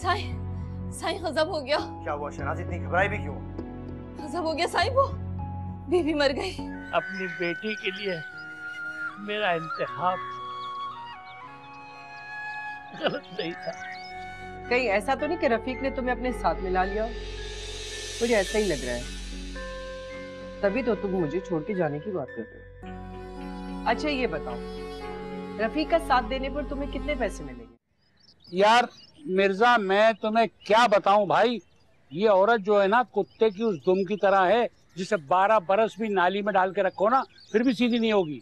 साईं, साईं गजब हो गया। क्या हुआ शहनाज, इतनी घबराई भी क्यों? गजब हो गया साईं, वो बीबी मर गई। अपनी बेटी के लिए मेरा इंतखाब गलत नहीं था। कहीं ऐसा तो नहीं कि रफीक ने तुम्हें अपने साथ मिला लिया? मुझे ऐसा ही लग रहा है, तभी तो तुम मुझे छोड़ के जाने की बात करते हो। अच्छा ये बताओ, रफीक का साथ देने पर तुम्हें कितने पैसे मिलेंगे? यार मिर्जा, मैं तुम्हें क्या बताऊं भाई, ये औरत जो है ना, कुत्ते की उस दुम की तरह है जिसे 12 बरस भी नाली में डाल के रखो ना, फिर भी सीधी नहीं होगी।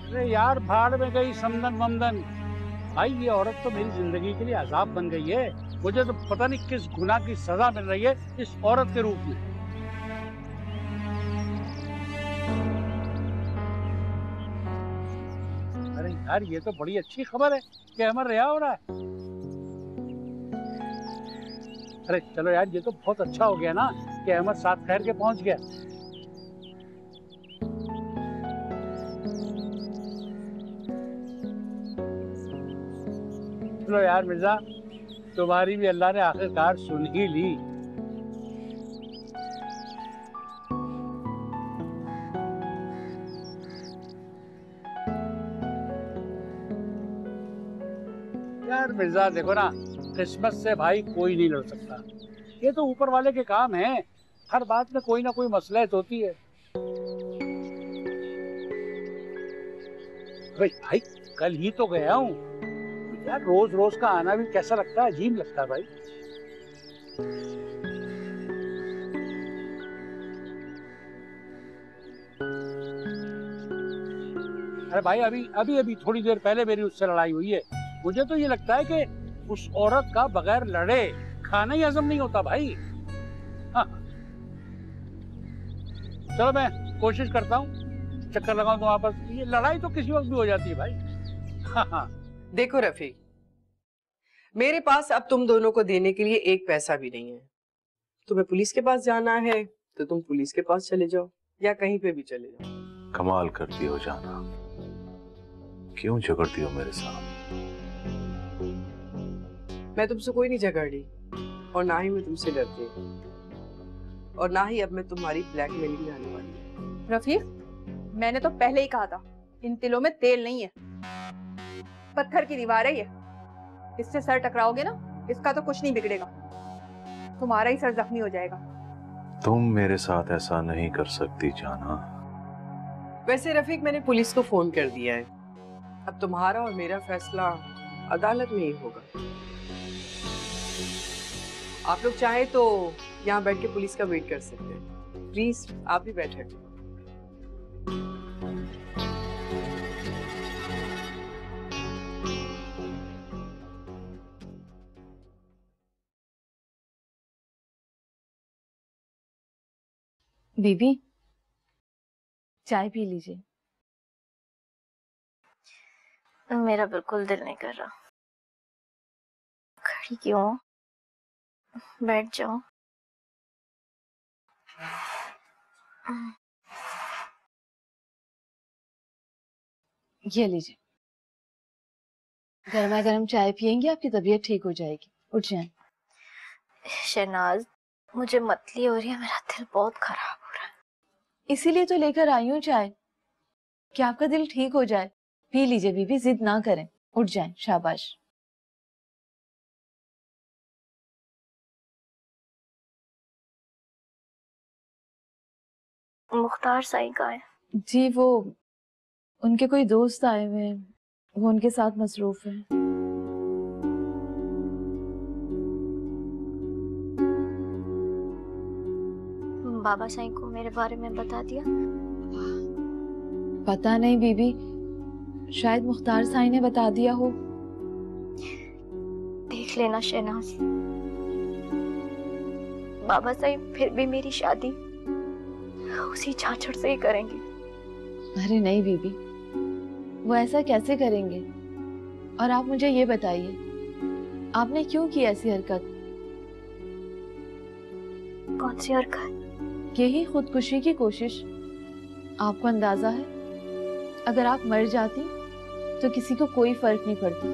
अरे यार, भाड़ में गई समदन वमदन। भाई ये औरत तो मेरी जिंदगी के लिए अजाब बन गई है। मुझे तो पता नहीं किस गुनाह की सजा मिल रही है इस औरत के रूप में। अरे यार, ये तो बड़ी अच्छी खबर है कि अमर रिहा हो रहा है। अरे चलो यार, ये तो बहुत अच्छा हो गया ना कि अहमद साथ खैर के पहुंच गया। चलो यार मिर्जा, तुम्हारी भी अल्लाह ने आखिरकार सुन ही ली। यार मिर्जा देखो ना, किस्मत से भाई कोई नहीं लड़ सकता। ये तो ऊपर वाले के काम है, हर बात में कोई ना कोई मसलहत होती है। भाई कल ही तो गया हूँ यार, रोज रोज का आना भी कैसा लगता है, अजीब लगता है भाई। अरे भाई, अभी थोड़ी देर पहले मेरी उससे लड़ाई हुई है। मुझे तो ये लगता है कि उस औरत का बगैर लड़े खाना ही हजम नहीं होता भाई। हाँ। चलो मैं कोशिश करता हूँ, चक्कर लगाऊं तो वापस। ये लड़ाई तो किसी वक्त भी हो जाती है भाई। हाँ। देखो रफीक, मेरे पास अब तुम दोनों को देने के लिए एक पैसा भी नहीं है। तुम्हें पुलिस के पास जाना है तो तुम पुलिस के पास चले जाओ, या कहीं पे भी चले जाओ। कमाल करती हो जाना, क्यों झगड़ती हो मेरे साथ? मैं तुमसे कोई नहीं झगड़ रही, और ना ही मैं तुमसे डरती, और ना ही अब मैं तुम्हारी ब्लैकमेलिंग में आने वाली हूँ। रफीक, मैंने तो पहले ही कहा था, इन तिलों में तेल नहीं है, पत्थर की दीवार है ये। इससे सर टकराओगे ना, इसका तो कुछ नहीं बिगड़ेगा, तुम्हारा ही सर जख्मी हो जाएगा। तुम मेरे साथ ऐसा नहीं कर सकती जाना। वैसे रफीक, मैंने पुलिस को फोन कर दिया है। अब तुम्हारा और मेरा फैसला अदालत में ही होगा। आप लोग चाहे तो यहाँ बैठ के पुलिस का वेट कर सकते हैं। प्लीज आप भी बैठे। बीबी, चाय पी लीजिए। मेरा बिल्कुल दिल नहीं कर रहा। खड़ी क्यों? बैठ जाओ। ये लीजिए, गर्मा गर्म चाय पियेंगे, आपकी तबीयत ठीक हो जाएगी। उठ जाएं। शहनाज, मुझे मतली हो रही है, मेरा दिल बहुत खराब हो रहा है। इसीलिए तो लेकर आई हूँ चाय, कि आपका दिल ठीक हो जाए। पी लीजिए बीबी, जिद ना करें, उठ जाएं। शाबाश। मुख्तार साईं कहाँ है? जी वो उनके कोई दोस्त आए हुए हैं, वो उनके साथ मसरूफ हैं। बाबा साईं को मेरे बारे में बता दिया? पता नहीं बीबी, शायद मुख्तार साईं ने बता दिया हो। देख लेना शहनाज, बाबा साईं फिर भी मेरी शादी उसी झांझड़ से ही करेंगे। अरे नहीं बीबी, वो ऐसा कैसे करेंगे? और आप मुझे ये बताइए, आपने क्यों की ऐसी हरकत? कौन सी हरकत? यही खुदकुशी की कोशिश। आपको अंदाजा है, अगर आप मर जाती तो किसी को कोई फर्क नहीं पड़ता,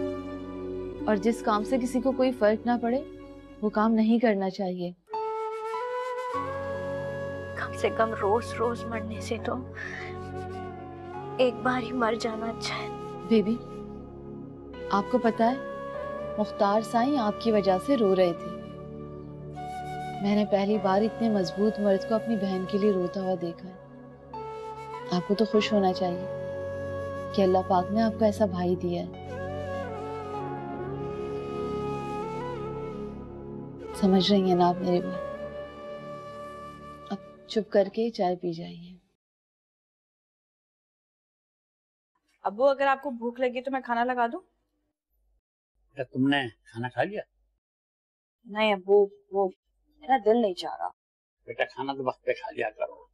और जिस काम से किसी को कोई फर्क ना पड़े वो काम नहीं करना चाहिए। कम से कम रोज रोज मरने से तो एक बार ही मर जाना अच्छा है। बेबी, आपको पता है मुख्तार साईं आपकी वजह से रो रहे थे। मैंने पहली बार इतने मजबूत मर्द को अपनी बहन के लिए रोता हुआ देखा है। आपको तो खुश होना चाहिए कि अल्लाह पाक ने आपको ऐसा भाई दिया है। समझ रही हैं ना आप मेरी बात? अब चुप करके चाय पी जाइए। अब्बू, अगर आपको भूख लगी तो मैं खाना लगा दूं? क्या तुमने खाना खा लिया? नहीं अब्बू, वो मेरा दिल नहीं चाह रहा। बेटा खाना तो वक्त पे खा लिया करो,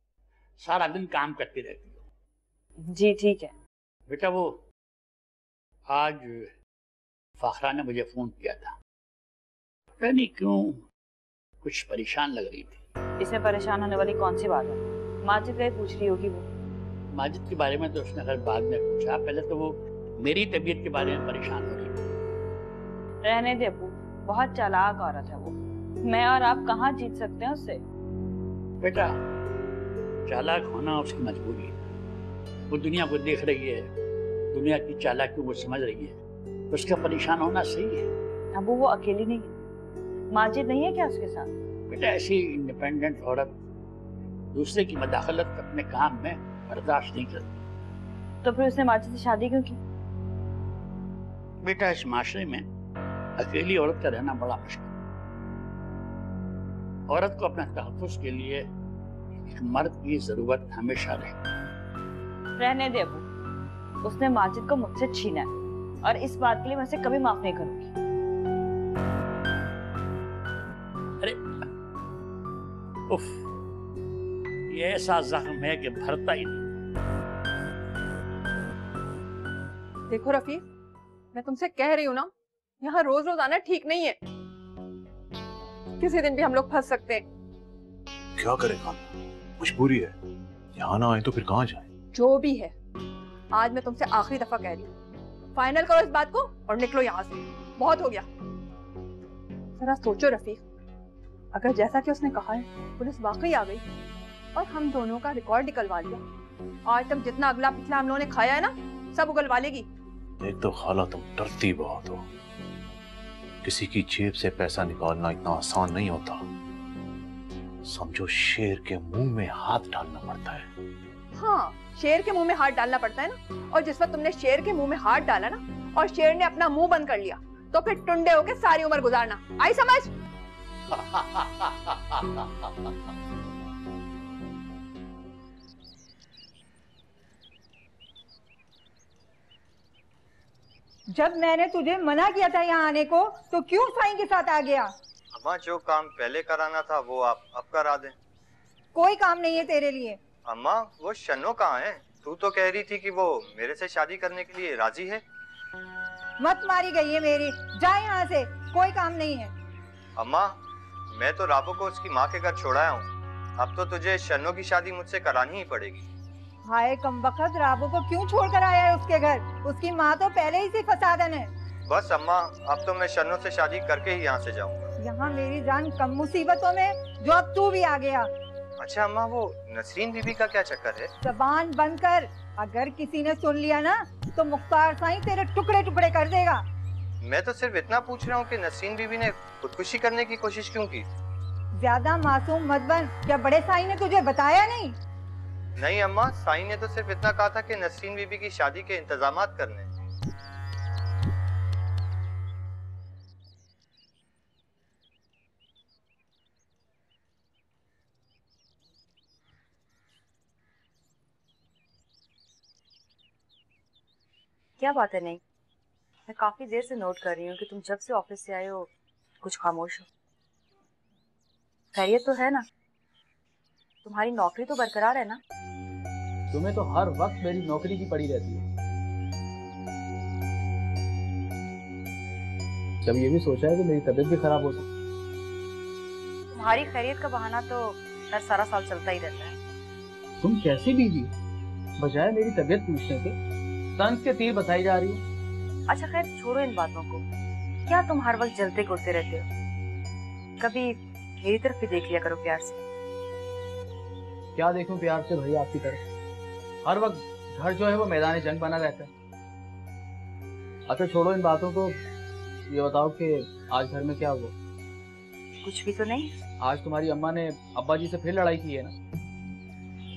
सारा दिन काम करती रहती हो। जी ठीक है। बेटा वो आज फाखरा ने मुझे फोन किया था, पता नहीं क्यों कुछ परेशान लग रही थी। इसमें परेशान होने वाली कौन सी बात है? माजिद का ही पूछ रही होगी वो। माजिद के बारे में तो उसने अगर बाद में पूछा, पहले तो वो मेरी तबीयत के बारे में परेशान हो रही थी। रहने दे अब्बू, बहुत चालाक औरत है वो। मैं और आप कहाँ जीत सकते हैं उससे? बेटा चालाक होना उसकी मजबूरी है। वो दुनिया को देख रही है, दुनिया की चालाकी वो समझ रही है, तो उसका परेशान होना सही है। अब्बू वो अकेली नहीं है, माजिद नहीं है क्या उसके साथ? बेटा ऐसी इंडिपेंडेंट औरत दूसरे की मदाखलत अपने काम में बर्दाश्त नहीं करती। तो फिर उसने माजिद से शादी क्यों की? बेटा इस माशरे में अकेली औरत का रहना बड़ा मुश्किल। औरत को अपने तहफ़्फ़ुज़ के लिए एक मर्द की जरूरत हमेशा रहती है। रहने दे अब्बू, उसने माजिद को मुझसे छीना है और इस बात के लिए मैं उसे कभी माफ नहीं करूंगी। अरे उफ, ये ऐसा जख्म है कि भरता ही नहीं। देखो रफीक, मैं तुमसे कह रही हूँ ना, यहाँ रोज रोज आना ठीक नहीं है। किसी दिन भी हम लोग फंस सकते हैं। क्या करें खान, मजबूरी है। यहाँ ना आए तो फिर कहाँ जाए? जो भी है, आज मैं तुमसे आखिरी दफा कह रही हूँ, फाइनल करो इस बात को और निकलो यहाँ से। बहुत हो गया। जरा सोचो रफीक, अगर जैसा कि उसने कहा है पुलिस वाकई आ गई और हम दोनों का रिकॉर्ड निकलवा लिया, आज तक जितना अगला पिछला हम लोगों ने खाया है ना, सब उगलवा लेगी। एक तो खाला तुम डरती बहुत हो। किसी की जेब से पैसा निकालना इतना आसान नहीं होता। समझो शेर के मुंह में हाथ डालना पड़ता है। हाँ, शेर के मुंह में हाथ डालना पड़ता है ना। और जिस वक्त तुमने शेर के मुंह में हाथ डाला ना और शेर ने अपना मुंह बंद कर लिया, तो फिर टुंडे होके सारी उम्र गुजारना। आई समझ? जब मैंने तुझे मना किया था यहाँ आने को, तो क्यों साईं के साथ आ गया? अम्मा जो काम पहले कराना था वो आप अब करा दें। कोई काम नहीं है तेरे लिए। अम्मा वो शन्नो कहाँ है? तू तो कह रही थी कि वो मेरे से शादी करने के लिए राजी है। मत मारी गई है मेरी, जा यहाँ से, कोई काम नहीं है। अम्मा मैं तो राबो को उसकी माँ के घर छोड़ाया हूँ, अब तो तुझे शन्नो की शादी मुझसे करानी ही पड़ेगी। हाय कमबख्त, राबो को क्यों छोड़कर आया है उसके घर? उसकी माँ तो पहले ही से फसादन है। बस अम्मा अब तो मैं शन्नो से शादी करके ही यहाँ से जाऊँगा। यहाँ मेरी जान कम मुसीबतों में जो अब तू भी आ गया। अच्छा अम्मा वो नसरीन बीबी का क्या चक्कर है? जबान बंद कर, अगर किसी ने सुन लिया ना तो मुख्तार साईं तेरे टुकड़े टुकड़े कर देगा। मैं तो सिर्फ इतना पूछ रहा हूँ कि नसरीन बीबी ने खुदकुशी करने की कोशिश क्यों की? ज्यादा मासूम मत बन, क्या बड़े साईं ने तुझे बताया नहीं? नहीं अम्मा, साईं ने तो सिर्फ इतना कहा था कि नसरीन बीबी की शादी के इंतजामात करने। क्या बात है? नहीं, मैं काफी देर से नोट कर रही हूँ कि तुम जब से ऑफिस से आए हो कुछ खामोश हो। खैरियत तो है ना? तुम्हारी नौकरी तो बरकरार है ना? तुम्हें तो हर वक्त मेरी नौकरी की पड़ी रहती है। जब ये भी सोचा है कि मेरी तबीयत भी खराब हो सकती। तुम्हारी खैरियत का बहाना तो हर सारा साल चलता ही रहता है। तुम कैसी बीवी, बजाय मेरी तबीयत पूछने के तंज के तीर बसाई जा रही हो। अच्छा खैर छोड़ो इन बातों को। क्या तुम हर वक्त जलते घुलते रहते हो? कभी मेरी तरफ भी देख लिया करो प्यार से। क्या देखूं प्यार से भाई आपकी तरफ? हर वक्त घर जो है वो मैदान जंग बना रहता है। अच्छा छोड़ो इन बातों को, ये बताओ कि आज घर में क्या हुआ? कुछ भी तो नहीं। आज तुम्हारी अम्मा ने अब्बा जी से फिर लड़ाई की है ना?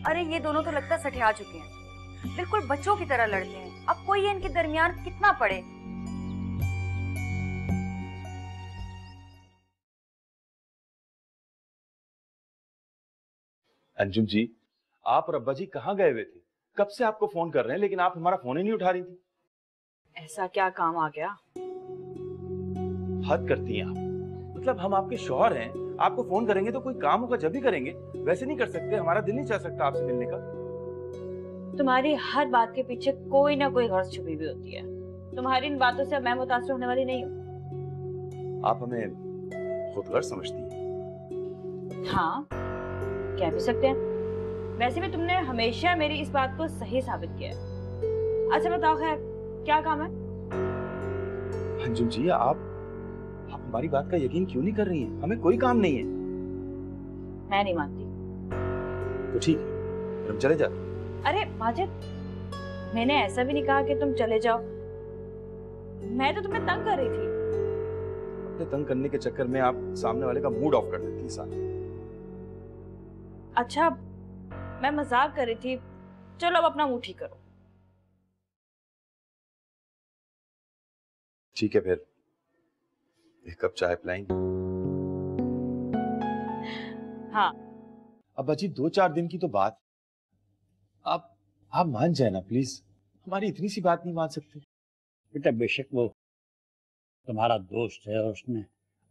अरे ये दोनों तो लगता सठिया चुके हैं, बिल्कुल बच्चों की तरह लड़ते हैं। अब कोई ये इनके दरमियान कितना पड़े। अंजुम जी, आप और अब्बा जी कहाँ गए हुए थे? कब से आपको फोन कर रहे हैं लेकिन आप हमारा फोन ही नहीं उठा रही थी। ऐसा क्या काम आ गया? हद करती हैं आप। मतलब हम आपके शौहर हैं, आपको फोन करेंगे तो कोई काम होगा जब भी करेंगे, वैसे नहीं कर सकते। हमारा दिल नहीं चाह सकता आपसे मिलने का। तुम्हारी हर बात के पीछे कोई ना कोई गर्ज छुपी हुई होती है। तुम्हारी इन बातों से मैं मुतासिर होने वाली नहीं हूँ। आप हमें खुदगर्ज समझती हैं। हाँ, कह भी सकते हैं। वैसे भी तुमने हमेशा मेरी इस बात को सही साबित किया है। अच्छा बताओ खैर क्या काम है? अंजुम जी, आप हमारी बात का यकीन क्यों नहीं कर रही हैं? हमें कोई काम नहीं है। मैं नहीं मानती। तो ठीक है, फिर हम चले जाते हैं। अरे माजिद, मैंने ऐसा भी नहीं कहा कि तुम चले जाओ। मैं तो तुम्हें तंग कर रही थी। अपने तंग करने के चक्कर में आप सामने वाले का मूड ऑफ कर देती है साथ। अच्छा, मैं मजाक कर रही थी। चलो अब अपना मुंह ठीक करो। ठीक है, फिर एक कप चाय पिलाएंगे? हाँ। अब्बा जी, 2-4 दिन की तो बात। आप मान जाए ना प्लीज। हमारी इतनी सी बात नहीं मान सकते? बेटा बेशक वो तुम्हारा दोस्त है और उसने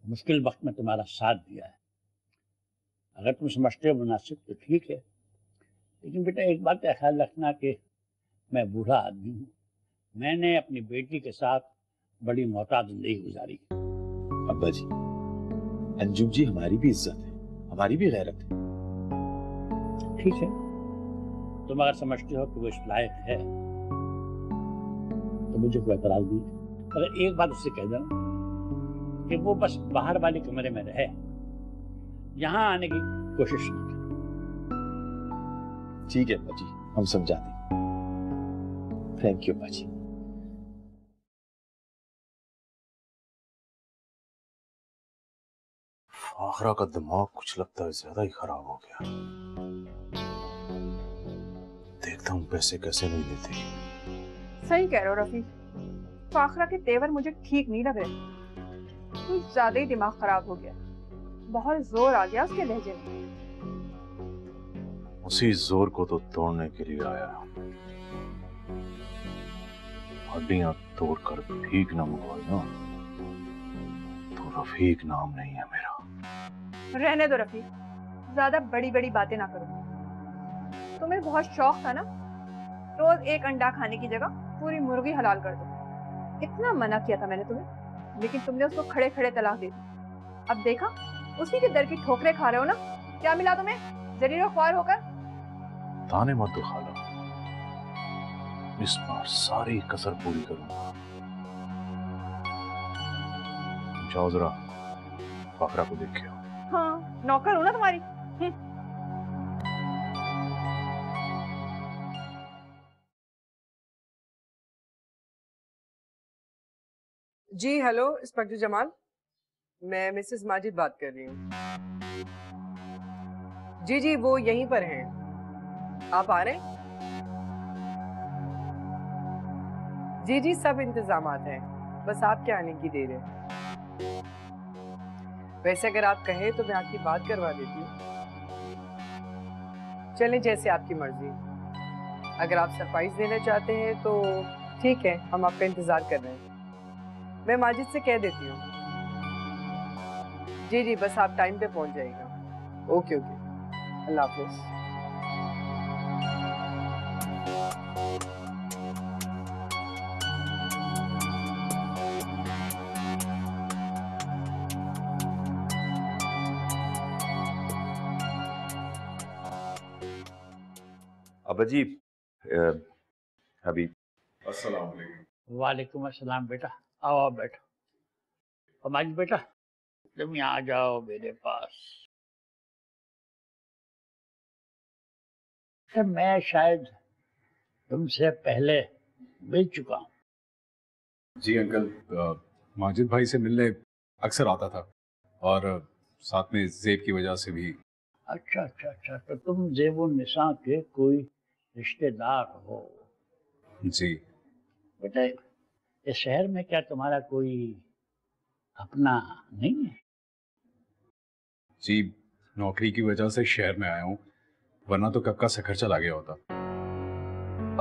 मुश्किल वक्त में तुम्हारा साथ दिया है। अगर तुम समझते हो मुनासिब तो ठीक है, लेकिन बेटा एक बात का ख्याल रखना कि मैं बूढ़ा आदमी हूँ। मैंने अपनी बेटी के साथ बड़ी मोहताज जिंदगी गुजारी। अब्बा जी, अंजुम जी हमारी भी इज्जत है, हमारी भी गैरत है। ठीक है, तुम अगर समझते हो कि वो इस लायक है तो मुझे कोई एतराज नहीं। अगर एक बात उससे कह दो कि वो बस बाहर वाले कमरे में रहे, यहाँ आने की कोशिश न करे। ठीक है अब्बा जी, हम समझाते हैं। थैंक यू अब्बा जी। फाखरा का दिमाग कुछ लगता है ज्यादा ही खराब हो गया। देखता हूँ पैसे कैसे नहीं देते। सही कह रहे हो रफीक, फाखरा के तेवर मुझे ठीक नहीं लग रहे। कुछ ज्यादा ही दिमाग खराब हो गया। बहुत जोर आ गया उसके लहजे में। उसी जोर को तो तोड़ने के लिए आया। हड्डियां तोड़कर भीख न मंगवाई ना तो रफीक नाम नहीं है मेरा। रहने दो रफीक, ज्यादा बड़ी बड़ी बातें ना करो। तुम्हें बहुत शौक था ना, रोज एक अंडा खाने की जगह पूरी मुर्गी हलाल कर दो। इतना मना किया था मैंने तुम्हें, लेकिन तुमने उसको खड़े खड़े तलाक दे दी। अब देखा, उसी के दर की ठोकरें खा रहे हो ना। क्या मिला तुम्हें जरीर ख्वार होकर? ताने मत दो खाला, इस बार सारी कसर पूरी करूंगा। जाओ जरा फाखरा को देखियो। हाँ, नौकर हूं ना तुम्हारी। जी हेलो इंस्पेक्टर जमाल, मैं मिसेस माजिद बात कर रही हूँ। जी जी वो यहीं पर हैं। आप आ रहे हैं? जी जी सब इंतजामात हैं, बस आपके आने की देर है। वैसे अगर आप कहें तो मैं आपकी बात करवा देती हूँ। चलें जैसे आपकी मर्जी। अगर आप सरप्राइज देना चाहते हैं तो ठीक है, हम आपका इंतजार कर रहे हैं। मैं माजिद से कह देती हूँ। जी जी बस आप टाइम पे पहुंच जाइएगा। ओके ओके, अल्लाह हाफिज। अब्बा जी, अभी अस्सलाम वालेकुम। वालेकुम अस्सलाम बेटा, आओ आओ बैठो। और माजिद बेटा तुम यहाँ आ जाओ मेरे पास। मैं शायद तुमसे पहले मिल चुका हूँ। जी अंकल, माजिद भाई से मिलने अक्सर आता था और साथ में जेब की वजह से भी। अच्छा अच्छा अच्छा, तो तुम जेबुन निसा के कोई रिश्तेदार हो? जी। बेटा इस शहर में क्या तुम्हारा कोई अपना नहीं है? जी, नौकरी की वजह से शहर में आया हूँ, वरना तो कब का सखर चला गया होता।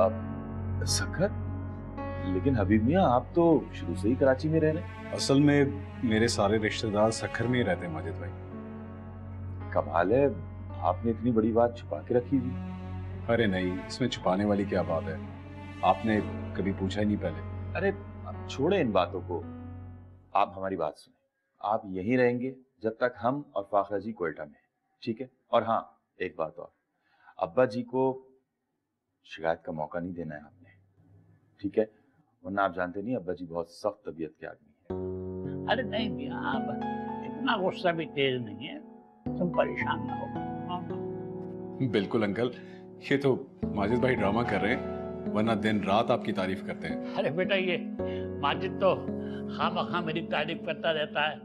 अब सखर? लेकिन हबीब मियाँ, आप तो शुरू से ही कराची में रह रहे। असल में मेरे सारे रिश्तेदार सखर में ही रहते हैं माजिद भाई। कमाल है, आपने इतनी बड़ी बात छुपा के रखी थी। अरे नहीं, इसमें छुपाने वाली क्या बात है, आपने कभी पूछा ही नहीं पहले। अरे अब छोड़े इन बातों को, आप हमारी बात सुने। आप यहीं रहेंगे जब तक हम और फाखरा जी कोयटा में, ठीक है? और हाँ, एक बात और, अब्बा जी को शिकायत का मौका नहीं देना है आपने, ठीक है? वरना आप जानते नहीं, अब्बा जी बहुत सख्त तबीयत के आदमी है। अरे नहीं मियाँ, अब इतना गुस्सा भी तेज नहीं है, तुम परेशान ना हो। बिल्कुल अंकल, ये तो माजिद भाई ड्रामा कर रहे हैं, वरना दिन रात आपकी तारीफ करते हैं। अरे बेटा ये माजिद तो खामखा मेरी तारीफ करता रहता है,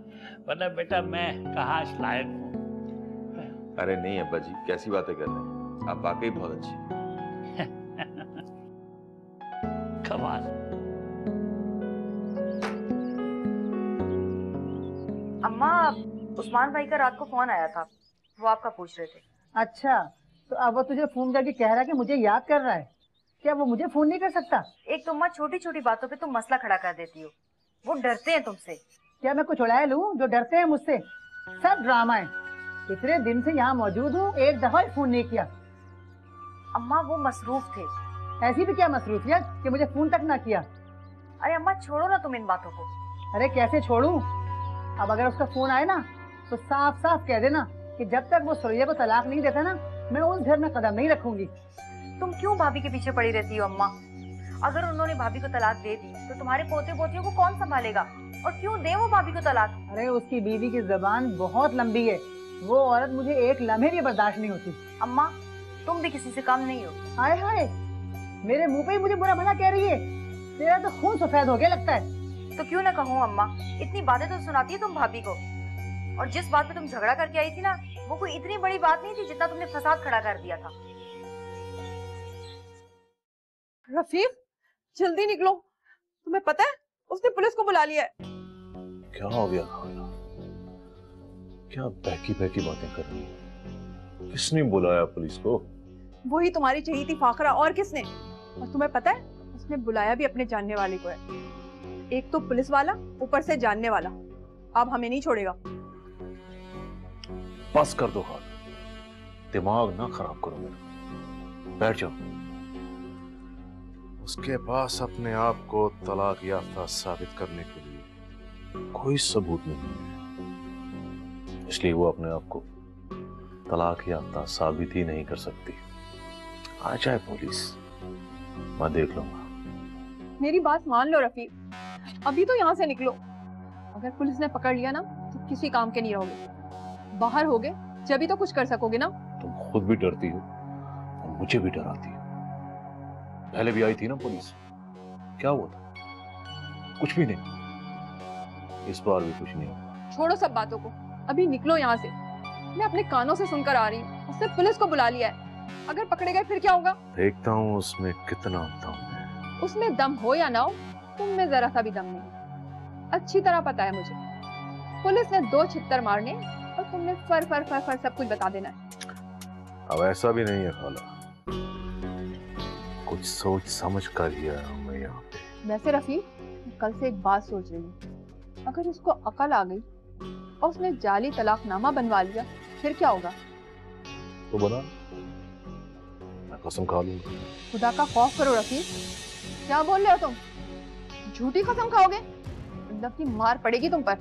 वरना बेटा मैं कहाँ इस लायक हूँ। अरे नहीं अब्बा जी, कैसी बातें कर रहे हैं, आप वाकई बहुत अच्छे हैं। कमाल। अम्मा, उस्मान भाई का रात को फोन आया था, वो आपका पूछ रहे थे। अच्छा, तो अब वो तुझे फोन करके कह रहा है कि मुझे याद कर रहा है। क्या वो मुझे फोन नहीं कर सकता? एक तो अम्मा छोटी छोटी बातों पे तुम मसला खड़ा कर देती हो, वो डरते हैं तुमसे। क्या मैं कुछ उड़ाया लूं जो डरते हैं मुझसे? सब ड्रामा है। इतने दिन से यहाँ मौजूद हूँ, एक दफा ही फोन नहीं किया। अम्मा वो मसरूफ थे। ऐसी भी क्या मसरूफियत कि मुझे फोन तक ना किया? अरे अम्मा छोड़ो ना तुम इन बातों को। अरे कैसे छोड़ूं? अब अगर उसका फोन आए ना तो साफ साफ कह देना कि जब तक वो सुरैया को तलाक नहीं देता ना, मैं उस घर में कदम नहीं रखूंगी। तुम क्यों भाभी के पीछे पड़ी रहती हो अम्मा? अगर उन्होंने भाभी को तलाक दे दी तो तुम्हारे पोते पोतियों को कौन संभालेगा? और क्यों दे वो भाभी को तलाक? अरे उसकी बीवी की जबान बहुत लंबी है, वो औरत मुझे एक लम्हे भी बर्दाश्त नहीं होती। अम्मा तुम भी किसी से कम नहीं हो। हाय हाय, मेरे मुंह पे ही मुझे बुरा भला कह रही है। तेरा तो खून सफेद हो गया लगता है। तो क्यों ना कहूँ अम्मा, इतनी बातें तो सुनाती है तुम भाभी को। और जिस बात पे तुम झगड़ा करके आई थी ना, वो कोई इतनी बड़ी बात नहीं थी जितना तुमने फसाद खड़ा कर दिया था। रफीक जल्दी निकलो, तुम्हें पता है उसने पुलिस को बुला लिया है। क्या हो गया खाला? क्या बहकी बहकी बातें कर रही है? किसने बुलाया पुलिस को? वही तुम्हारी चाहिए थी फाखरा, और किसने? और तुम्हें पता है उसने बुलाया भी अपने जानने वाले को है। एक तो पुलिस वाला, ऊपर से जानने वाला। अब हमें नहीं छोड़ेगा। बस कर दो खाला, दिमाग ना खराब करो मेरा। बैठ जाओ। उसके पास अपने आप को तलाक याफ्ता साबित करने के लिए कोई सबूत नहीं है, इसलिए वो अपने आप को तलाक याफ्ता साबित ही नहीं कर सकती। आ जाए पुलिस, मैं देख लूंगा। मेरी बात मान लो रफीक, अभी तो यहाँ से निकलो। अगर पुलिस ने पकड़ लिया ना तो किसी काम के नहीं रहोगे। बाहर होगे जब ही तो कुछ कर सकोगे ना। तुम खुद भी डरती हो और मुझे भी डराती हो। पहले भी आई थी ना पुलिस, क्या हुआ था? कुछ भी नहीं। इस बार भी कुछ नहीं होगा। छोड़ो सब बातों को, अभी निकलो यहाँ से। मैं अपने कानों से सुनकर आ रही हूँ, उसने पुलिस को बुला लिया है। अगर पकड़े गए फिर क्या होगा? देखता हूँ उसमें कितना दम है। उसमें दम हो या ना हो, तुम में जरा सा भी दम नहीं। अच्छी तरह पता है मुझे, पुलिस ने 2 छित्तर मारने और तुमने फर फर फर फर सब कुछ बता देना है। अब ऐसा भी नहीं है खाला, कुछ सोच समझ कर ही आया हूं मैं यहाँ पे। वैसे रफीक, मैं कल से एक बात सोच रही हूँ। अगर उसको अकल आ गई और उसने जाली तलाकनामा बनवा लिया फिर क्या होगा? तो बना, मैं कसम खा लूंगा। खुदा का खौफ करो रफीक, क्या बोल रहे हो तुम? झूठी कसम खाओगे? अल्लाह की मार पड़ेगी तुम पर।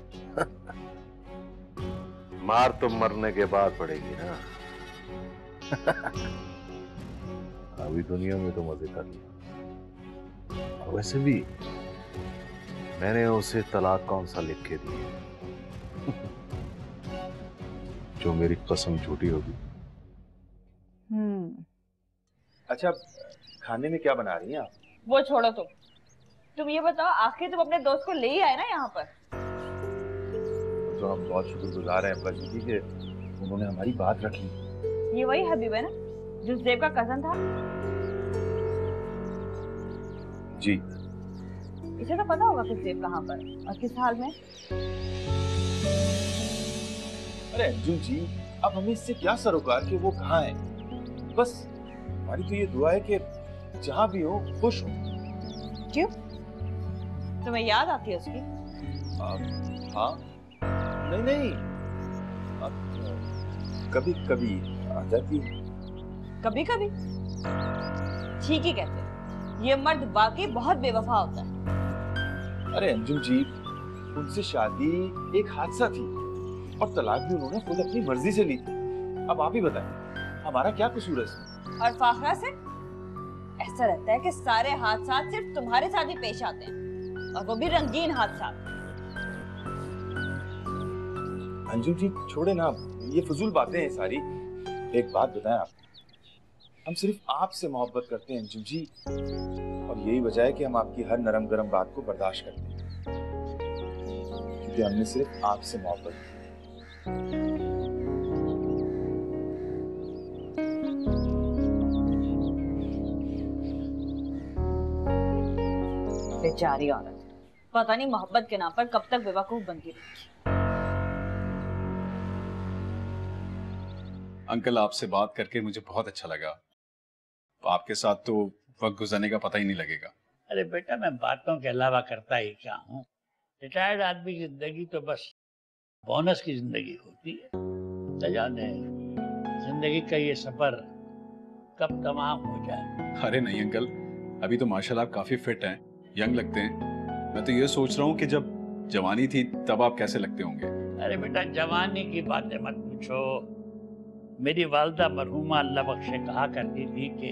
मार तो मरने के बाद पड़ेगी ना। अभी दुनिया में तो मजे कर लिया, वैसे भी मैंने उसे तलाक कौन सा लिख के दी जो मेरी कसम झूठी होगी। अच्छा, खाने में क्या बना रही हैं आप? वो छोड़ो तुम ये बताओ, आखिर तुम अपने दोस्त को ले ही आए ना यहाँ पर? तो हम बहुत शुक्रगुजार हैं अब्बा जी के, उन्होंने हमारी बात रख ली। ये वही हबीब है ना जो ज़ेब का कजन था? जी। इसे तो पता होगा कि ज़ेब कहाँ पर और किस हाल में। अरे अंजुम जी, अब हमें इससे क्या सरोकार कि वो कहाँ है? बस हमारी तो ये दुआ है कि जहाँ भी हो खुश हो। क्यों? तुम्हें याद आती है उसकी? हाँ, नहीं, कभी कभी आ जाती है। कभी कभी? ठीक ही कहते हैं, ये मर्द वाकई बहुत बेवफा होता है। अरे अंजुम जी, उनसे शादी एक हादसा थी और तलाक भी उन्होंने खुद अपनी मर्जी से ली थी। अब आप ही बताएं, हमारा क्या कसूर है इसमें? और फाखरा से? ऐसा लगता है कि सारे हादसा सिर्फ तुम्हारे साथ ही पेश आते हैं, और वो भी रंगीन हादसा। अंजुम जी छोड़े ना, ये फजूल बातें हैं सारी। एक बात बताएं आप, हम सिर्फ आपसे मोहब्बत करते हैं अंजुम जी, और यही वजह है कि हम आपकी हर नरम गरम बात को बर्दाश्त करते हैं, क्योंकि हमने सिर्फ आपसे मोहब्बत की। बेचारी औरत, पता नहीं मोहब्बत के नाम पर कब तक बेवकूफ बनती रहेगी। अंकल, आपसे बात करके मुझे बहुत अच्छा लगा। आपके साथ तो वक्त गुजरने का पता ही नहीं लगेगा। अरे बेटा, मैं बातों के अलावा करता ही क्या हूँ। रिटायर्ड आदमी की जिंदगी तो बस बोनस की जिंदगी होती है। न जाने जिंदगी का ये सफर कब तमाम हो जाए। अरे नहीं अंकल, अभी तो माशाल्लाह आप काफी फिट हैं, यंग लगते हैं। मैं तो ये सोच रहा हूँ कि जब जवानी थी तब आप कैसे लगते होंगे। अरे बेटा, जवानी की बातें मत पूछो। मेरी वालदा मरहूमा अल्लाह बख्शे कहा करती थी कि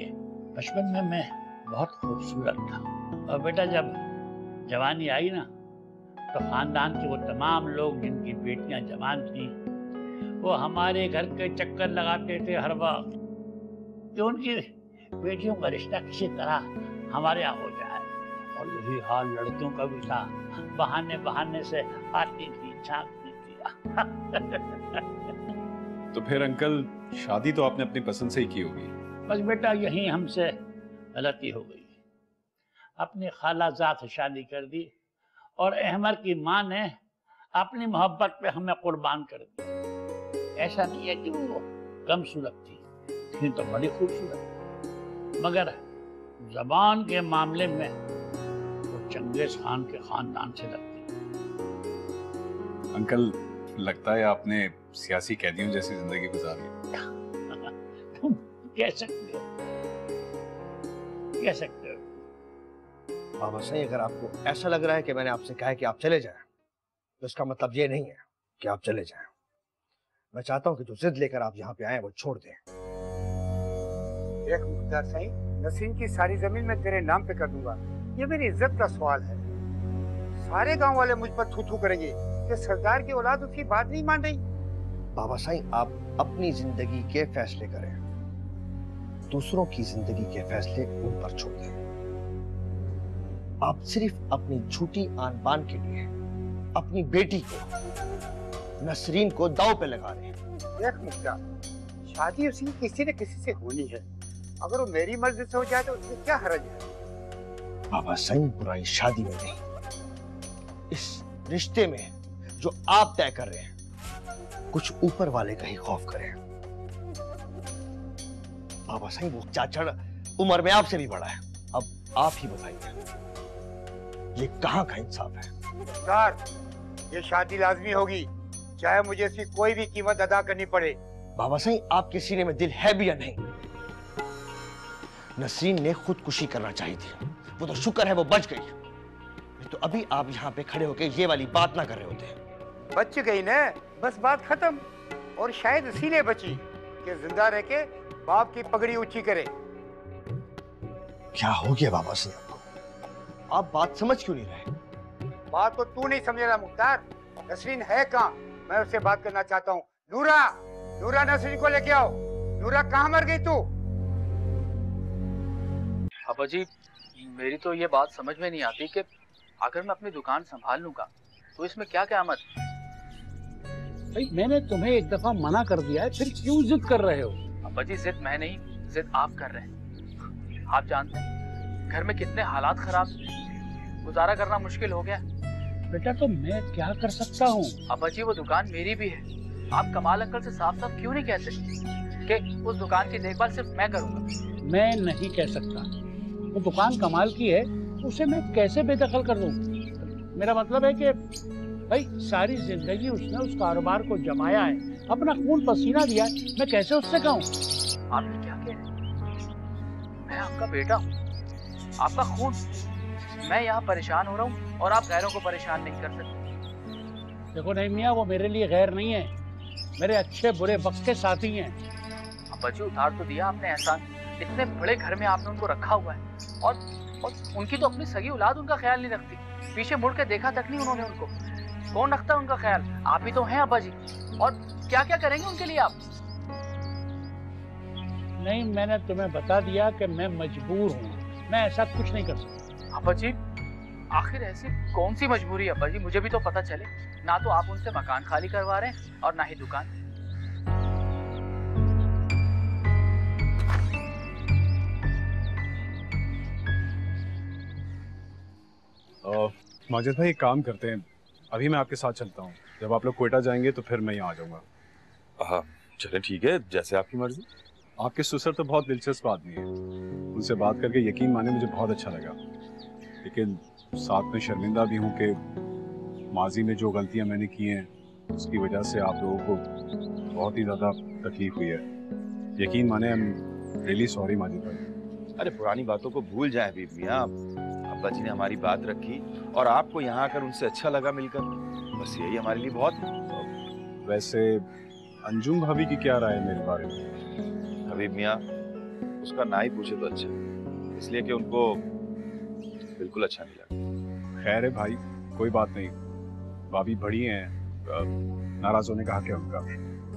बचपन में मैं बहुत खूबसूरत था, और बेटा जब जवानी आई ना तो खानदान के वो तमाम लोग जिनकी बेटियां जवान थी वो हमारे घर के चक्कर लगाते थे हर वक्त कि उनकी बेटियों का रिश्ता किसी तरह हमारे यहाँ हो जाए। और यही हाल लड़कियों का भी था, बहाने बहाने से आती थी, झांकती थी। तो फिर अंकल, शादी तो आपने अपनी पसंद से ही की होगी। बस बेटा, यही हमसे गलती हो गई। अपनी खालाजाद से शादी कर दी और अहमर की माँ ने अपनी मोहब्बत पे हमें कुर्बान कर दिया। ऐसा नहीं है कि वो कम सूरत थी तो बड़ी खूबसूरत, मगर जबान के मामले में वो चंगेज खान के खानदान से लगती। अंकल, लगता है आपने सियासी कैदियों जैसी जिंदगी गुजारी है। तुम कह सकते हो, कह सकते हो। बाबा साईं, अगर आपको ऐसा लग रहा है कि मैंने आपसे कहा है कि आप चले जाएं, तो इसका मतलब ये नहीं है कि आप चले जाएं। मैं चाहता हूं कि जो जिद लेकर आप यहाँ पे आए वो छोड़ दें। देख मुख्तार साईं, नसीम की सारी जमीन मैं तेरे नाम पे कर दूंगा। ये मेरी इज्जत का सवाल है। सारे गांव वाले मुझ पर थू थू करेंगे कि सरदार की औलाद उसकी बात नहीं मान रही। बाबा साईं, आप अपनी जिंदगी के फैसले करें, दूसरों की जिंदगी के फैसले उन पर छोड़ दें। आप सिर्फ अपनी झूठी आन बान के लिए अपनी बेटी को, नसरीन को दांव पे लगा रहे हैं। देख मुख्तार, शादी उसकी किसी न किसी से होनी है। अगर वो मेरी मर्जी से हो जाए तो उसमें क्या हर्ज है? बाबा साईं, बुराई शादी में नहीं, इस रिश्ते में जो आप तय कर रहे हैं, कुछ ऊपर वाले का ही खौफ करें। बाबा साईं, वो चाचड़ उम्र में आपसे भी बड़ा है। अब आप ही बताइए, ये कहाँ का इंसाफ है? मुख्तार, ये शादी लाजमी होगी, चाहे मुझे इसकी कोई भी कीमत अदा करनी पड़े। बाबा साईं, आपके सीने में दिल है भी या नहीं? नसरीन ने खुदकुशी करना चाहिए थी, वो तो शुक्र है वो बच गई। नहीं तो अभी आप यहाँ पे खड़े होके ये वाली बात ना कर रहे होते। बच गई ना, बस बात खत्म। और शायद इसीलिए बची कि जिंदा रह के बाप की पगड़ी ऊंची करे। क्या हो गया बाबा साईं आपको? आप बात समझ क्यों नहीं रहे? बात तो तू नहीं समझ रहा मुख्तार। नसरीन है कहाँ? मैं उससे बात करना चाहता हूँ। नूरा, नूरा नसरीन को लेके आओ। नूरा कहाँ मर गई तू? अब्बा जी, मेरी तो ये बात समझ में नहीं आती कि अगर मैं अपनी दुकान संभाल लूंगा तो इसमें क्या क़यामत? भाई मैंने तुम्हें एक दफा मना कर दिया है, फिर क्यों जिद कर रहे हो? अब्बा जी, जिद मैं नहीं, जिद आप कर रहे हैं। आप जानते हैं घर में कितने हालात खराब, गुजारा करना मुश्किल हो गया। बेटा तो मैं क्या कर सकता हूँ? अब्बा जी, वो दुकान मेरी भी है। आप कमाल अंकल से साफ साफ क्यों नहीं कहते कि उस दुकान की देखभाल सिर्फ मैं करूंगा? मैं नहीं कह सकता। वो दुकान कमाल की है, उसे मैं कैसे बेदखल कर दूं? मेरा मतलब है कि भाई सारी जिंदगी उसने उस कारोबार को जमाया है, अपना खून पसीना दिया है, मैं कैसे उससे कहूँ? आप क्या कह रहे हैं? मैं आपका बेटा हूँ, आपका खून। मैं यहाँ परेशान हो रहा हूँ और आप गैरों को परेशान नहीं कर सकते। देखो नहीं मियाँ, वो मेरे लिए गैर नहीं है, मेरे अच्छे बुरे वक्त के साथी हैं। अब्बा जी, उधार तो दिया आपने एहसान, इतने बड़े घर में आपने उनको रखा हुआ है और उनकी तो अपनी सगी औलाद उनका ख्याल नहीं रखती। पीछे मुड़ के देखा तक नहीं उन्होंने उनको। कौन रखता है उनका ख्याल? आप ही तो हैं अब्बा जी। और क्या क्या करेंगे उनके लिए आप? नहीं, मैंने तुम्हें बता दिया कि मैं मजबूर हूँ, मैं ऐसा कुछ नहीं कर सकता। अब्बा जी, आखिर ऐसी कौन सी मजबूरी है अब्बा जी? मुझे भी तो पता चले। ना तो आप उनसे मकान खाली करवा रहे हैं और ना ही दुकान। माजिद भाई एक काम करते हैं, अभी मैं आपके साथ चलता हूँ। जब आप लोग क्वेटा जाएंगे तो फिर मैं यहाँ आ जाऊँगा। हाँ चले, ठीक है, जैसे आपकी मर्जी। आपके ससुर तो बहुत दिलचस्प आदमी है, उनसे बात करके यकीन माने मुझे बहुत अच्छा लगा। लेकिन साथ में शर्मिंदा भी हूँ कि माजी में जो गलतियाँ मैंने की हैं उसकी वजह से आप लोगों को बहुत ही ज़्यादा तकलीफ हुई है। यकीन माने, I am really sorry Majid भाई। अरे पुरानी बातों को भूल जाएं हबीब मियाँ। अब्बा जी ने हमारी बात रखी और आपको यहाँ आकर उनसे अच्छा लगा मिलकर, बस यही हमारे लिए बहुत है। वैसे अंजुम भाभी की क्या राय है मेरे बारे में? हबीब मियाँ, उसका ना ही पूछे तो अच्छा, इसलिए कि उनको बिल्कुल अच्छा नहीं लगा। खैर है भाई, कोई बात नहीं, भाभी बड़ी हैं, नाराज होने का हक है उनका।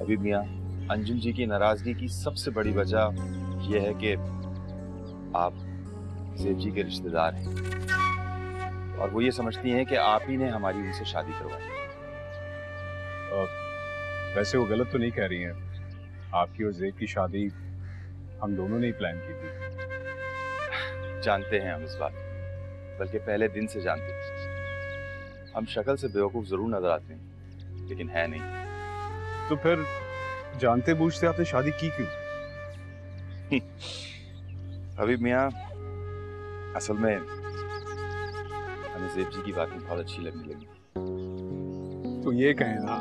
हबीब मियाँ, अंजुम जी की नाराजगी की सबसे बड़ी वजह यह है कि आप ज़ेब जी के रिश्तेदार हैं और वो ये समझती हैं कि आप ही ने हमारी उनसे शादी करवाई। वैसे वो गलत तो नहीं कह रही हैं, आपकी और ज़ेब की शादी हम दोनों ने ही प्लान की थी। जानते हैं हम इस बात, बल्कि पहले दिन से जानते हैं। हम शक्ल से बेवकूफ़ जरूर नजर आते हैं लेकिन है नहीं। तो फिर जानते बूझते आपने शादी की क्यों? हबीब मियाँ, असल में हमें ज़ेब जी की बातें बहुत अच्छी लगने लगी। तो ये कहें ना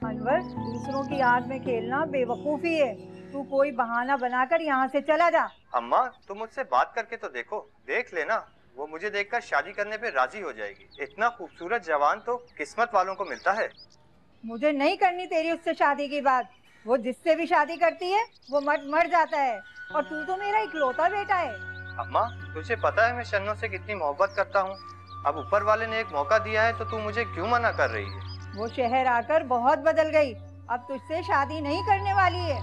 अनवर, दूसरों की आग में खेलना बेवकूफी है। तू कोई बहाना बनाकर यहाँ से चला जा। अम्मा, तुम मुझसे बात करके तो देखो, देख लेना, वो मुझे देखकर शादी करने पे राजी हो जाएगी। इतना खूबसूरत जवान तो किस्मत वालों को मिलता है। मुझे नहीं करनी तेरी उससे शादी की बात। वो जिससे भी शादी करती है वो मर जाता है, और तू तो मेरा इकलौता बेटा है। अम्मा, तुझे पता है मैं शन्नो से कितनी मोहब्बत करता हूँ। अब ऊपर वाले ने एक मौका दिया है तो तू मुझे क्यों मना कर रही है? वो शहर आकर बहुत बदल गई, अब तुझसे शादी नहीं करने वाली है।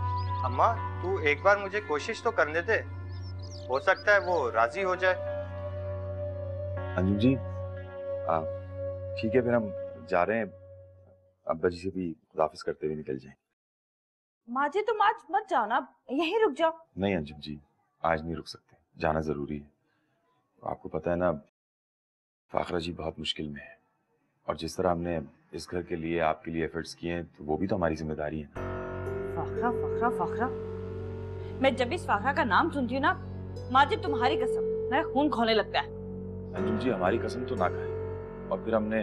अम्मा, तू एक बार मुझे कोशिश तो करने दे, हो सकता है वो राजी हो जाए। अंजुम जी, ठीक है, फिर हम जा रहे हैं। अब्बा जी से भी खुदाफिज करते हुए निकल जाएं। माजी, तुम आज मत जाओ ना, यहीं रुक जाओ। नहीं अंजुम जी, आज नहीं रुक सकते, जाना जरूरी है। आपको पता है ना, फाखरा जी बहुत मुश्किल में है और जिस तरह हमने इस घर के लिए आपके लिए एफर्ट्स किए हैं तो वो भी तो हमारी जिम्मेदारी है ना। फाखरा फाखरा फाखरा, मैं जब इस फाखरा का नाम सुनती हूँ ना, माजी तुम्हारी कसम मेरा खून खोलने लगता है। अंजुम जी, हमारी कसम तो ना खाए, और फिर हमने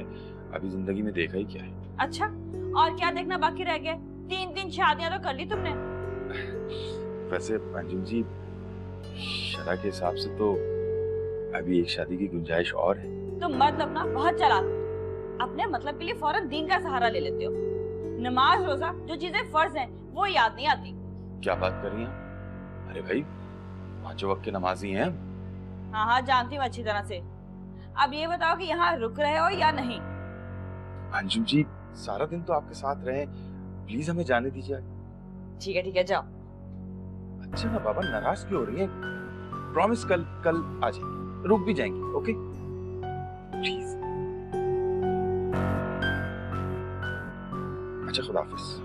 अभी जिंदगी में देखा ही क्या है। अच्छा, और क्या देखना बाकी रह गया? 3 शादियां तो कर ली तुमने। वैसे अंजुम जी, शरअ के हिसाब से तो अभी एक शादी की गुंजाइश और है। तुम मतलब ना बहुत चालाक हो, अपने मतलब के लिए फौरन दीन का सहारा ले लेते हो। नमाज रोजा जो चीजें फर्ज हैं वो याद नहीं आती। क्या बात कर रही हैं? अरे भाई, 5 वक्त के नमाजी हैं। हाँ हाँ जानती हूँ अच्छी तरह से। अब ये बताओ कि यहाँ रुक रहे हो या नहीं? अंजुम जी सारा दिन तो आपके साथ रहे, प्लीज हमें जाने दीजिए। ठीक है जाओ। अच्छा ना बाबा, नाराज क्यों हो रही है? प्रॉमिस कल कल आ जाएंगे, रुक भी जाएंगे। Okay please. अच्छा खुदा हाफिज।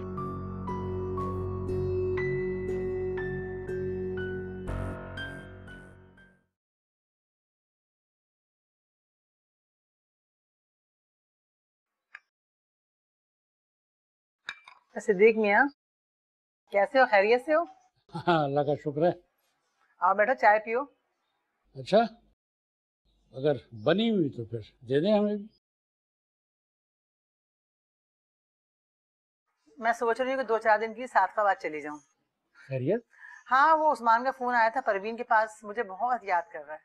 सिद्दीक मियाँ, कैसे हो? खैरियत से हो? हाँ अल्लाह का शुक्र है। आओ बैठो, चाय पियो। अच्छा अगर बनी हुई तो फिर दे दें हमें भी। मैं सोच रही हूँ कि 2-4 दिन की सादकाबाद चली जाऊँ। खैरियत? हाँ, वो उस्मान का फोन आया था परवीन के पास, मुझे बहुत याद कर रहा है।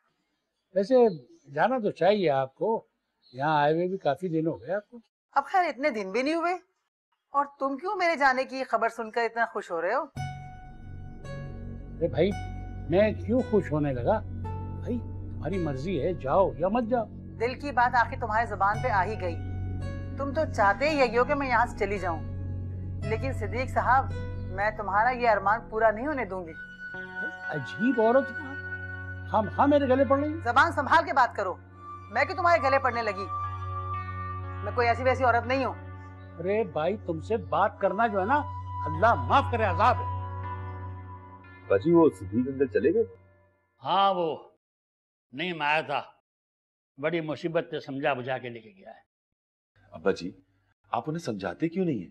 वैसे जाना तो चाहिए आपको, यहाँ आए हुए भी काफी दिन हो गए आपको। अब खैर इतने दिन भी नहीं हुए, और तुम क्यों मेरे जाने की खबर सुनकर इतना खुश हो रहे हो? अरे भाई मैं क्यों खुश होने लगा? भाई तुम्हारी मर्जी है, जाओ या मत जाओ। दिल की बात आखिर तुम्हारी जुबान पे आ ही गई। तुम तो चाहते ही यही हो कि मैं यहाँ से चली जाऊँ, लेकिन सिद्दीक साहब मैं तुम्हारा ये अरमान पूरा नहीं होने दूंगी। अजीब औरत, हाँ मेरे गले पड़ रही। जबान संभाल के बात करो, मैं क्यों तुम्हारे गले पड़ने लगी? मैं कोई ऐसी वैसी औरत नहीं हूँ। अरे भाई तुमसे बात करना जो है ना, अल्लाह माफ करे अजाब है। बाजी वो सिद्दीक अंकल चले गए? हाँ वो नहीं आया था, बड़ी मुसीबत से समझा बुझा के लेके गया है। अब्बा जी आप उन्हें समझाते क्यों नहीं है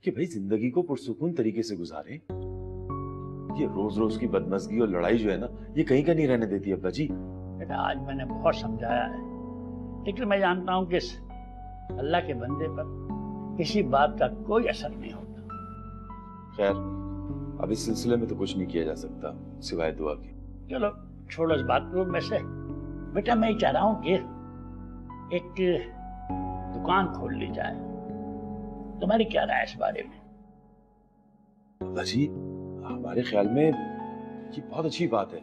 कि भाई जिंदगी को पुरसुकून तरीके से गुजारें? ये रोज रोज की बदमजगी और लड़ाई जो है ना, ये कहीं का नहीं रहने देती अब्बा जी। बेटा आज मैंने बहुत समझाया है, लेकिन मैं जानता हूँ कि इस अल्लाह के बंदे पर किसी बात का कोई असर नहीं होता। खैर अब इस सिलसिले में तो कुछ नहीं किया जा सकता सिवाय दुआ के। चलो छोड़ो इस बात को। वैसे बेटा मैं चाह रहा हूँ कि एक दुकान खोल ली जाए, तुम्हारी क्या राय है इस बारे में? अब्बा जी हमारे ख्याल में ये बहुत अच्छी बात है।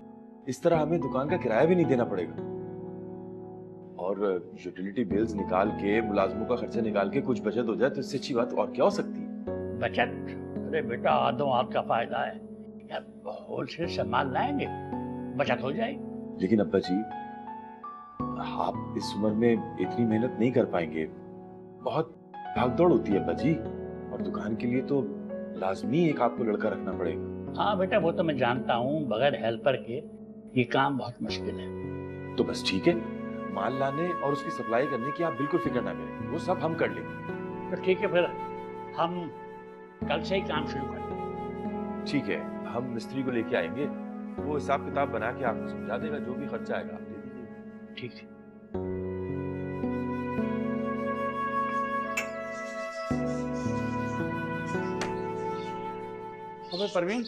इस तरह हमें दुकान का किराया भी नहीं देना पड़ेगा, और यूटिलिटी बिल्स निकाल के, मुलाजमों का खर्चा निकाल के कुछ बचत हो जाए तो इससे अच्छी बात और क्या हो सकती है? बचत? अरे बेटा आधों हाथ का फायदा है, होलसेल से माल लाएंगे, बचत हो जाएगी। लेकिन अब्बा जी आप इस उम्र में इतनी मेहनत नहीं कर पाएंगे, बहुत भागदौड़ होती है अब्बा जी, और दुकान के लिए तो लाजमी एक आपको लड़का रखना पड़ेगा। हाँ बेटा वो तो मैं जानता हूँ, बगैर हेल्पर के ये काम बहुत मुश्किल है। तो बस ठीक है, माल लाने और उसकी सप्लाई करने की आप बिल्कुल फिक्र ना करें, वो सब हम कर लेंगे। तो ठीक है फिर हम कल से ही काम शुरू कर देंगे। ठीक है, हम मिस्त्री को लेके आएंगे, वो हिसाब किताब बना के आपको समझा देगा, जो भी खर्चा आएगा आप दे दीजिए। ठीक है। अबे परवीन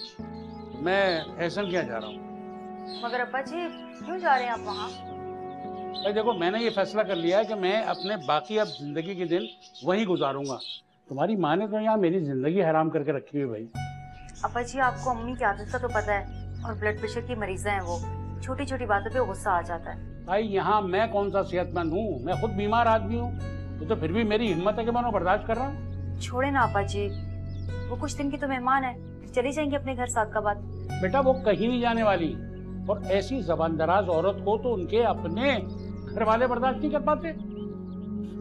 मैं एहसन क्या जा रहा हूँ। मगर अब्बा जी क्यों जा रहे हैं आप वहाँ? भाई देखो मैंने ये फैसला कर लिया है कि मैं अपने बाकी अब जिंदगी के दिन वहीं गुजारूंगा। तुम्हारी माँ ने तो यहाँ मेरी जिंदगी हराम करके रखी हुई भाई। अब्बा जी आपको अम्मी की आदत का तो पता है, और ब्लड प्रेशर की मरीजा हैं वो, छोटी छोटी बातों पे गुस्सा आ जाता है। भाई यहाँ मैं कौन सा सेहतमंद हूँ, मैं खुद बीमार आदमी हूँ, तो फिर भी मेरी हिम्मत है कि मैं उन्हें बर्दाश्त कर रहा हूँ। छोड़े ना अब्बा जी, वो कुछ दिन की तो मेहमान है, चली जाएंगे अपने घर सादकाबाद। बेटा वो कहीं नहीं जाने वाली, और ऐसी जबानदराज औरत को तो उनके अपने घर वाले बर्दाश्त नहीं कर पाते।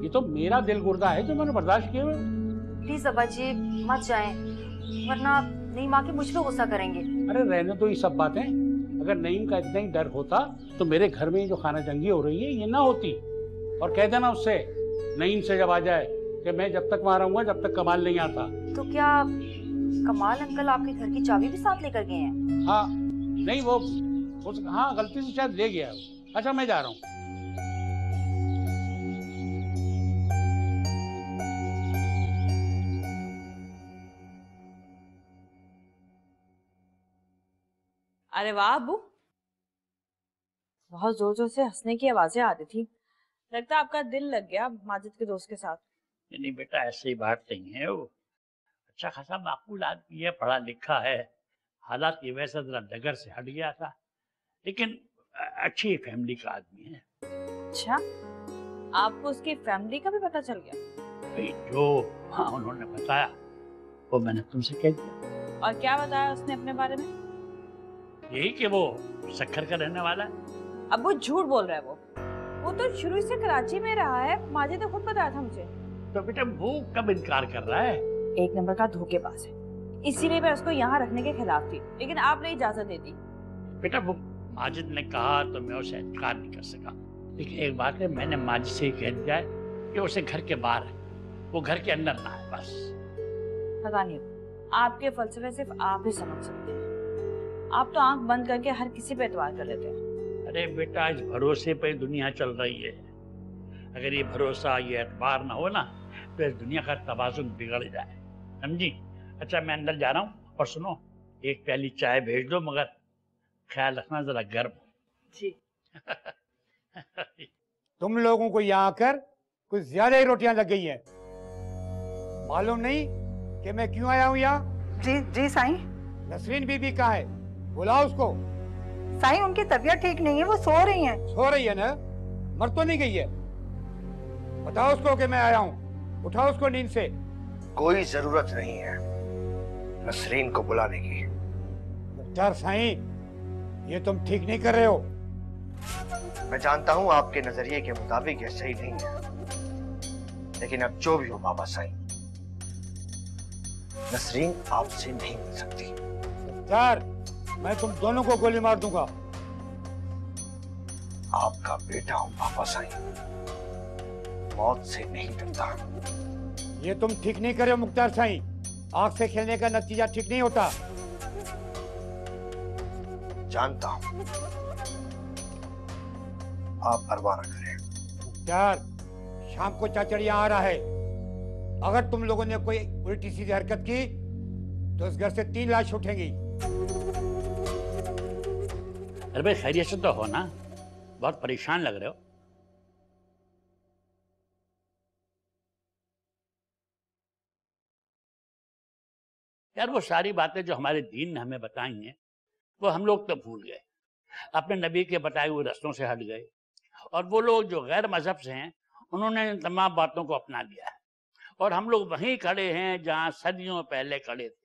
ये तो मेरा दिल गुर्दा है जो मैंने बर्दाश्त किए हुए। प्लीज अब्बा जी मत जाएं, वरना नई माँ के मुझ पे गुस्सा करेंगे। अरे रहने तो ये सब बातें, अगर नईम का इतना ही डर होता तो मेरे घर में जो खाना जंगी हो रही है ये ना होती। और कह देना उससे, नईम से जब आ जाए कि मैं जब तक वहां रहूंगा जब तक कमाल नहीं आता। तो क्या कमाल अंकल आपके घर की चाबी भी साथ लेकर गए हैं? हाँ नहीं वो हाँ गलती से शायद ले गया। अच्छा मैं जा रहा हूँ। अरे वाह अबू, बहुत जोर जोर से हंसने की आवाजें आ रही थी। लगता है आपका दिल लग गया माजिद के दोस्त के साथ। नहीं बेटा ऐसे ही बात नहीं है, वो अच्छा खासा माकूल आदमी है, पढ़ा लिखा है, हालात की वजह से जरा डगर से हट गया था, लेकिन अच्छी फैमिली का आदमी है। अच्छा, आपको उसकी फैमिली का भी पता चल गया? भाई जो हाँ उन्होंने बताया वो मैंने तुमसे कह दिया। और क्या बताया उसने अपने बारे में? यही कि वो सक्खर का रहने वाला है। अब वो झूठ बोल रहा है। वो तो शुरू से कराची में रहा है, माजिद ने खुद बताया था मुझे। तो बेटा वो कब इनकार कर रहा है? एक नंबर का धोखेबाज है, इसीलिए मैं उसको यहाँ रखने के खिलाफ थी, लेकिन आपने इजाजत दे दी। बेटा वो माजिद ने कहा तो मैं उसे इनकार नहीं कर सका, लेकिन एक बात है, मैंने माजिद से कह दिया है कि उसे घर के बाहर है, वो घर के अंदर ना है बस। पता नहीं, आपके फलसफे सिर्फ आप ही समझ सकते हैं। आप तो आंख बंद करके हर किसी पे एतबार कर लेते हैं। अरे बेटा इस भरोसे पे दुनिया चल रही है, अगर ये भरोसा ये एतबार ना हो ना तो इस दुनिया का तवाज़ुन बिगड़ जाए, समझी? अच्छा मैं अंदर जा रहा हूँ, और सुनो एक प्याली चाय भेज दो, मगर ख्याल रखना जरा गर्म। जी। तुम लोगों को यहाँ आकर कुछ ज्यादा ही रोटियां लग गई हैं। मालूम नहीं कि मैं क्यों आया हूँ यहाँ? जी जी साईं। नसरीन बीबी कहाँ है? बुलाओ उसको। साईं उनकी तबीयत ठीक नहीं है, वो सो रही हैं। सो रही है ना? मर तो नहीं गई है? बताओ उसको कि मैं आया हूँ, उठाओ उसको नींद से। कोई जरूरत नहीं है नसरीन को बुलाने की। मुख्तार साईं, ये तुम ठीक नहीं कर रहे हो। मैं जानता हूँ आपके नजरिए के मुताबिक ये सही नहीं है, लेकिन अब जो भी हो बाबा साईं, नसरीन आपसे नहीं मिल सकती। मुख्तार, मैं तुम दोनों को गोली मार दूंगा। आपका बेटा हूं बाबा साईं, मौत से नहीं डरता। ये तुम ठीक नहीं करे मुख्तार साईं, आंख से खेलने का नतीजा ठीक नहीं होता। जानता हूं, आप परवाह न करें। मुख्तार, शाम को चाचड़िया आ रहा है, अगर तुम लोगों ने कोई उल्टी सीधी हरकत की तो इस घर से 3 लाश उठेंगी। अरे भाई खैरियत से तो हो ना? बहुत परेशान लग रहे हो। यार वो सारी बातें जो हमारे दीन ने हमें बताई हैं वो हम लोग तो भूल गए, अपने नबी के बताए हुए रास्तों से हट गए, और वो लोग जो गैर मजहब से हैं उन्होंने इन तमाम बातों को अपना लिया है, और हम लोग वहीं खड़े हैं जहां सदियों पहले खड़े थे।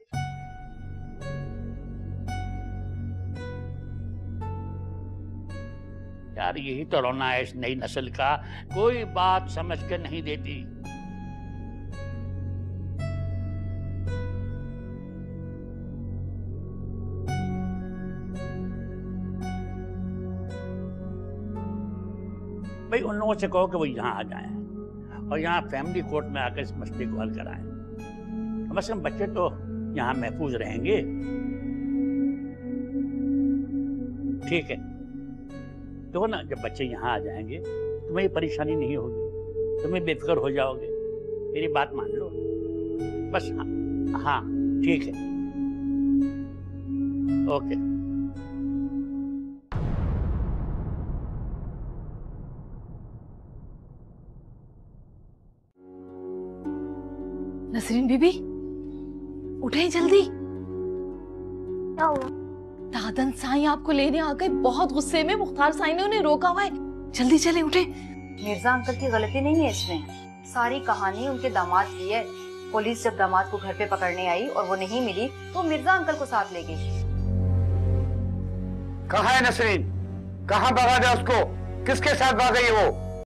यार यही तो रोना है इस नई नस्ल का, कोई बात समझ के नहीं देती। भाई उन लोगों से कहो कि वो यहाँ आ जाएं और यहाँ फैमिली कोर्ट में आकर इस मसले को हल कराएं। कम से कम बच्चे तो यहाँ महफूज रहेंगे। ठीक है, देखो ना, जब बच्चे यहाँ आ जाएंगे तुम्हें ये परेशानी नहीं होगी, तुम्हें बेफिक्र हो जाओगे। मेरी बात मान लो बस। हाँ ठीक है, ओके। नसरीन बीबी उठे जल्दी। क्या हुआ? दादन साईं आपको लेने आ गए, बहुत गुस्से में। मुख्तार साईं ने उन्हें रोका हुआ है, जल्दी चले उठे। मिर्जा अंकल की गलती नहीं है इसमें, सारी कहानी उनके दामाद की है। पुलिस जब दामाद को घर पे पकड़ने आई और वो नहीं मिली तो मिर्जा अंकल को साथ ले गई। कहाँ है नसरीन? कहाँ भगा दिया उसको? किसके साथ भाग गई वो?